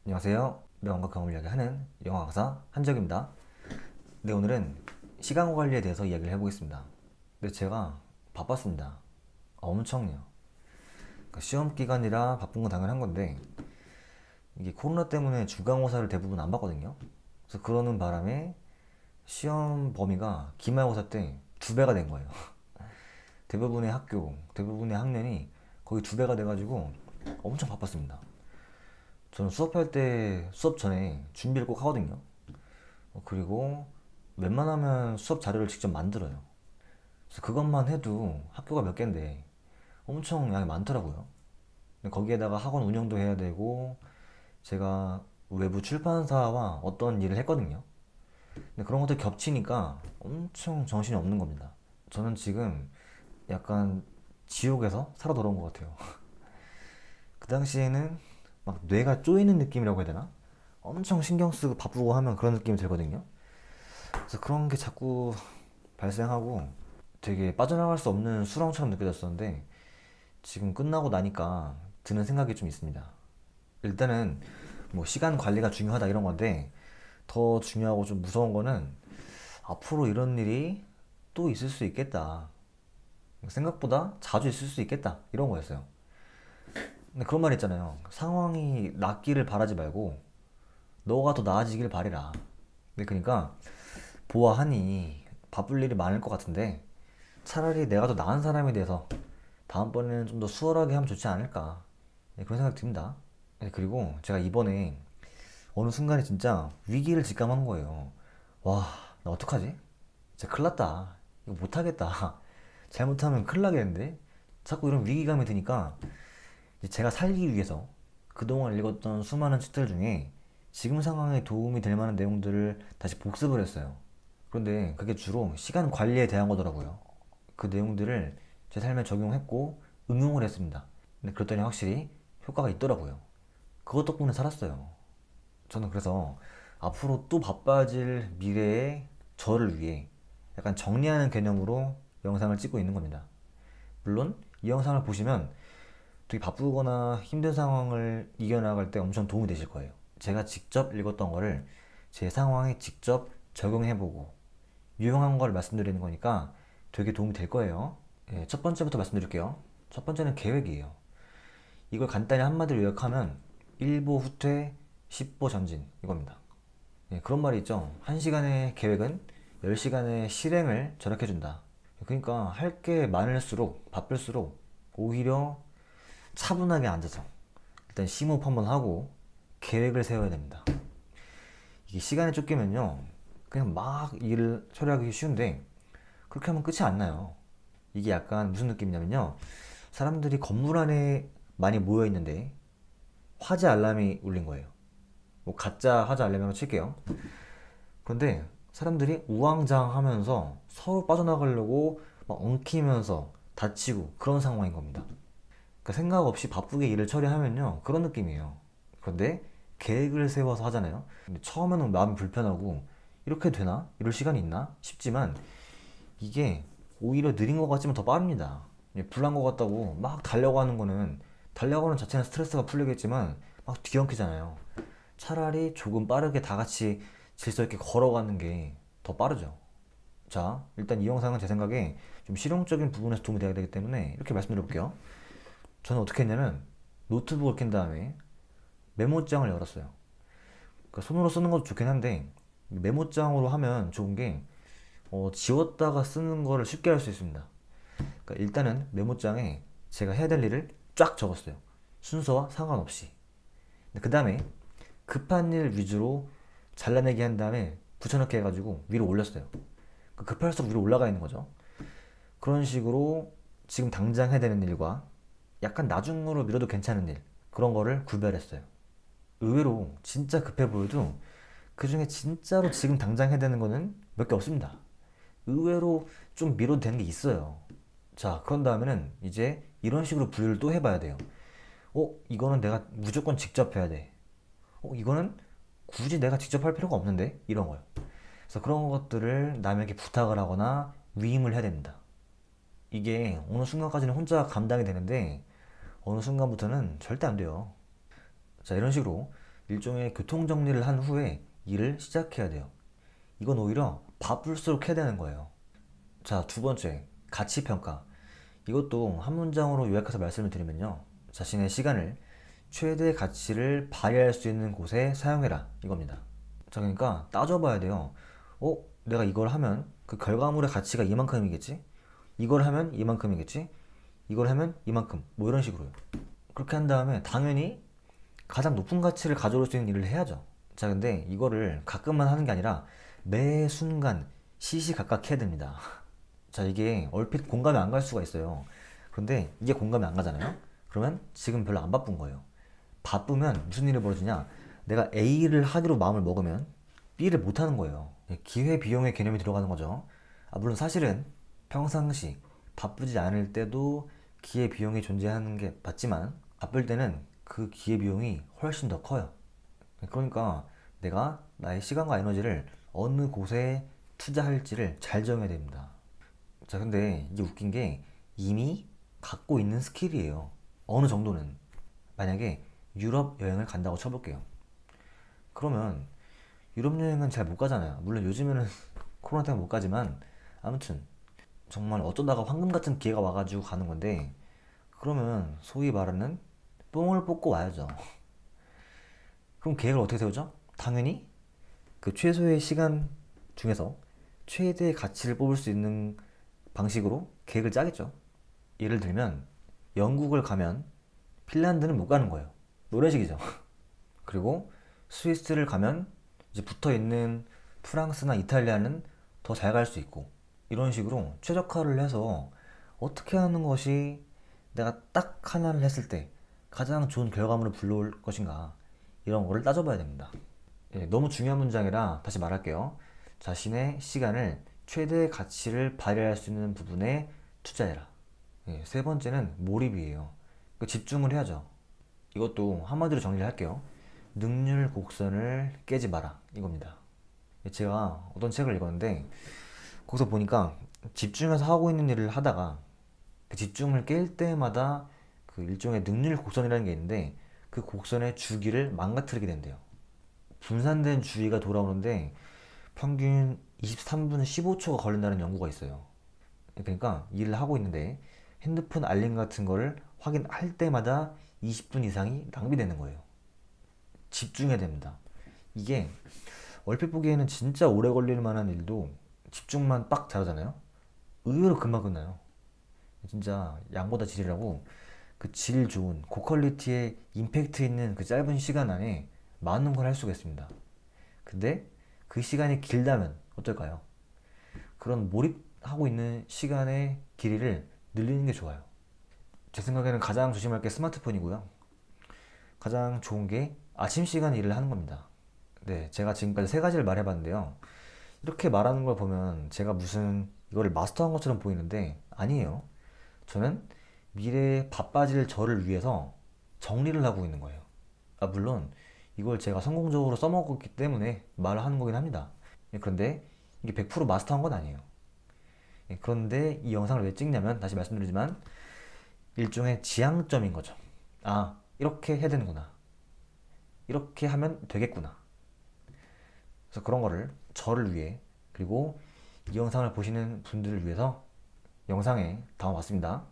안녕하세요. 명언과 경험을 이야기하는 영어 강사 한적입니다. 네, 오늘은 시간 관리에 대해서 이야기를 해보겠습니다. 네, 제가 바빴습니다. 엄청요. 그러니까 시험 기간이라 바쁜 건 당연한 건데 이게 코로나 때문에 주간고사를 대부분 안 봤거든요. 그래서 그러는 바람에 시험 범위가 기말고사 때 두 배가 된 거예요. 대부분의 학교, 대부분의 학년이 거의 두 배가 돼가지고 엄청 바빴습니다. 저는 수업할 때 수업 전에 준비를 꼭 하거든요. 그리고 웬만하면 수업 자료를 직접 만들어요. 그래서 그것만 해도 학교가 몇 개인데 엄청 양이 많더라고요. 근데 거기에다가 학원 운영도 해야 되고 제가 외부 출판사와 어떤 일을 했거든요. 근데 그런 것들 겹치니까 엄청 정신이 없는 겁니다. 저는 지금 약간 지옥에서 살아 돌아온 것 같아요. 그 당시에는 막 뇌가 쪼이는 느낌이라고 해야 되나? 엄청 신경 쓰고 바쁘고 하면 그런 느낌이 들거든요. 그래서 그런 게 자꾸 발생하고 되게 빠져나갈 수 없는 수렁처럼 느껴졌었는데 지금 끝나고 나니까 드는 생각이 좀 있습니다. 일단은 뭐 시간 관리가 중요하다 이런 건데 더 중요하고 좀 무서운 거는 앞으로 이런 일이 또 있을 수 있겠다. 생각보다 자주 있을 수 있겠다. 이런 거였어요. 근데 그런 말 있잖아요. 상황이 낫기를 바라지 말고 너가 더 나아지길 바래라. 근데 그러니까 보아하니 바쁠 일이 많을 것 같은데 차라리 내가 더 나은 사람이 돼서 다음번에는 좀 더 수월하게 하면 좋지 않을까. 네, 그런 생각이 듭니다. 네, 그리고 제가 이번에 어느 순간에 진짜 위기를 직감한 거예요. 와, 나 어떡하지? 진짜 큰일 났다. 이거 못하겠다. 잘못하면 큰일 나겠는데? 자꾸 이런 위기감이 드니까 이제 제가 살기 위해서 그동안 읽었던 수많은 책들 중에 지금 상황에 도움이 될 만한 내용들을 다시 복습을 했어요. 그런데 그게 주로 시간 관리에 대한 거더라고요. 그 내용들을 제 삶에 적용했고 응용을 했습니다. 근데 그랬더니 확실히 효과가 있더라고요. 그것 덕분에 살았어요. 저는 그래서 앞으로 또 바빠질 미래의 저를 위해 약간 정리하는 개념으로 영상을 찍고 있는 겁니다. 물론 이 영상을 보시면 되게 바쁘거나 힘든 상황을 이겨나갈 때 엄청 도움이 되실 거예요. 제가 직접 읽었던 거를 제 상황에 직접 적용해보고 유용한 걸 말씀드리는 거니까 되게 도움이 될 거예요. 예, 첫 번째부터 말씀드릴게요. 첫 번째는 계획이에요. 이걸 간단히 한마디로 요약하면 1보 후퇴, 10보 전진 이겁니다. 예, 그런 말이 있죠. 1시간의 계획은 10시간의 실행을 절약해준다. 그러니까 할 게 많을수록 바쁠수록 오히려 차분하게 앉아서 일단 심호흡 한번 하고 계획을 세워야 됩니다. 이게 시간에 쫓기면요 그냥 막 일을 처리하기 쉬운데 그렇게 하면 끝이 안 나요. 이게 약간 무슨 느낌이냐면요, 사람들이 건물 안에 많이 모여 있는데 화재 알람이 울린 거예요. 뭐 가짜 화재 알람이라고 칠게요. 그런데 사람들이 우왕좌왕하면서 서로 빠져나가려고 막 엉키면서 다치고 그런 상황인 겁니다. 그러니까 생각 없이 바쁘게 일을 처리하면요 그런 느낌이에요. 그런데 계획을 세워서 하잖아요. 근데 처음에는 마음이 불편하고 이렇게 되나? 이럴 시간이 있나? 싶지만 이게 오히려 느린 것 같지만 더 빠릅니다. 불난 것 같다고 막 달려가는 거는 달려가는 자체는 스트레스가 풀리겠지만 막 뒤엉키잖아요. 차라리 조금 빠르게 다 같이 질서 있게 걸어가는 게 더 빠르죠. 자, 일단 이 영상은 제 생각에 좀 실용적인 부분에서 도움이 돼야 되기 때문에 이렇게 말씀드려 볼게요. 저는 어떻게 했냐면 노트북을 켠 다음에 메모장을 열었어요. 그러니까 손으로 쓰는 것도 좋긴 한데 메모장으로 하면 좋은 게 지웠다가 쓰는 거를 쉽게 할 수 있습니다. 그러니까 일단은 메모장에 제가 해야 될 일을 쫙 적었어요. 순서와 상관없이. 그 다음에 급한 일 위주로 잘라내기 한 다음에 붙여넣기 해가지고 위로 올렸어요. 급할수록 위로 올라가 있는 거죠. 그런 식으로 지금 당장 해야 되는 일과 약간 나중으로 미뤄도 괜찮은 일, 그런 거를 구별했어요. 의외로 진짜 급해 보여도 그 중에 진짜로 지금 당장 해야 되는 거는 몇 개 없습니다. 의외로 좀 미뤄도 되는 게 있어요. 자, 그런 다음에는 이제 이런 식으로 분류를 또 해봐야 돼요. 이거는 내가 무조건 직접 해야 돼. 이거는 굳이 내가 직접 할 필요가 없는데? 이런 거요. 그래서 그런 것들을 남에게 부탁을 하거나 위임을 해야 됩니다. 이게 어느 순간까지는 혼자 감당이 되는데 어느 순간부터는 절대 안 돼요. 자, 이런 식으로 일종의 교통정리를 한 후에 일을 시작해야 돼요. 이건 오히려 바쁠수록 해야 되는 거예요. 자, 두 번째, 가치평가. 이것도 한 문장으로 요약해서 말씀을 드리면요. 자신의 시간을 최대 가치를 발휘할 수 있는 곳에 사용해라. 이겁니다. 자, 그러니까 따져봐야 돼요. 내가 이걸 하면 그 결과물의 가치가 이만큼이겠지? 이걸 하면 이만큼이겠지? 이걸 하면 이만큼. 뭐 이런 식으로요. 그렇게 한 다음에 당연히 가장 높은 가치를 가져올 수 있는 일을 해야죠. 자, 근데 이거를 가끔만 하는 게 아니라 매 순간 시시각각 해야 됩니다. 자, 이게 얼핏 공감이 안 갈 수가 있어요. 그런데 이게 공감이 안 가잖아요? 그러면 지금 별로 안 바쁜 거예요. 바쁘면 무슨 일이 벌어지냐? 내가 A를 하기로 마음을 먹으면 B를 못 하는 거예요. 기회비용의 개념이 들어가는 거죠. 물론 사실은 평상시 바쁘지 않을 때도 기회비용이 존재하는 게 맞지만 바쁠 때는 그 기회비용이 훨씬 더 커요. 그러니까 내가 나의 시간과 에너지를 어느 곳에 투자할지를 잘 정해야 됩니다. 자, 근데 이게 웃긴 게 이미 갖고 있는 스킬이에요. 어느 정도는. 만약에 유럽 여행을 간다고 쳐볼게요. 그러면 유럽 여행은 잘 못 가잖아요. 물론 요즘에는 코로나 때문에 못 가지만 아무튼 정말 어쩌다가 황금 같은 기회가 와가지고 가는 건데 그러면 소위 말하는 뽕을 뽑고 와야죠. 그럼 계획을 어떻게 세우죠? 당연히 그 최소의 시간 중에서 최대의 가치를 뽑을 수 있는 방식으로 계획을 짜겠죠. 예를 들면 영국을 가면 핀란드는 못 가는 거예요. 뭐 이런 식이죠. 그리고 스위스를 가면 이제 붙어 있는 프랑스나 이탈리아는 더 잘 갈 수 있고 이런 식으로 최적화를 해서 어떻게 하는 것이 내가 딱 하나를 했을 때 가장 좋은 결과물을 불러올 것인가 이런 거를 따져봐야 됩니다. 너무 중요한 문장이라 다시 말할게요. 자신의 시간을 최대의 가치를 발휘할 수 있는 부분에 투자해라. 세 번째는 몰입이에요. 집중을 해야죠. 이것도 한마디로 정리를 할게요. 능률 곡선을 깨지 마라. 이겁니다. 제가 어떤 책을 읽었는데 거기서 보니까 집중해서 하고 있는 일을 하다가 그 집중을 깰 때마다 그 일종의 능률 곡선이라는 게 있는데 그 곡선의 주기를 망가뜨리게 된대요. 분산된 주기가 돌아오는데 평균 23분 15초가 걸린다는 연구가 있어요. 그러니까 일을 하고 있는데 핸드폰 알림 같은 거를 확인할 때마다 20분 이상이 낭비되는 거예요. 집중해야 됩니다. 이게 얼핏 보기에는 진짜 오래 걸릴 만한 일도 집중만 빡 잘하잖아요. 의외로 금방 끝나요. 진짜 양보다 질이라고 그 질 좋은 고퀄리티의 임팩트 있는 그 짧은 시간 안에 많은 걸 할 수가 있습니다. 근데 그 시간이 길다면 어떨까요? 그런 몰입하고 있는 시간의 길이를 늘리는 게 좋아요. 제 생각에는 가장 조심할 게 스마트폰이고요. 가장 좋은 게 아침 시간에 일을 하는 겁니다. 네, 제가 지금까지 세 가지를 말해봤는데요. 이렇게 말하는 걸 보면 제가 무슨 이거를 마스터한 것처럼 보이는데 아니에요. 저는 미래에 바빠질 저를 위해서 정리를 하고 있는 거예요. 물론 이걸 제가 성공적으로 써먹었기 때문에 말을 하는 거긴 합니다. 그런데 이게 100% 마스터한 건 아니에요. 그런데 이 영상을 왜 찍냐면 다시 말씀드리지만 일종의 지향점인 거죠. 이렇게 해야 되는구나. 이렇게 하면 되겠구나. 그래서 그런 거를 저를 위해 그리고 이 영상을 보시는 분들을 위해서 영상에 담아봤습니다.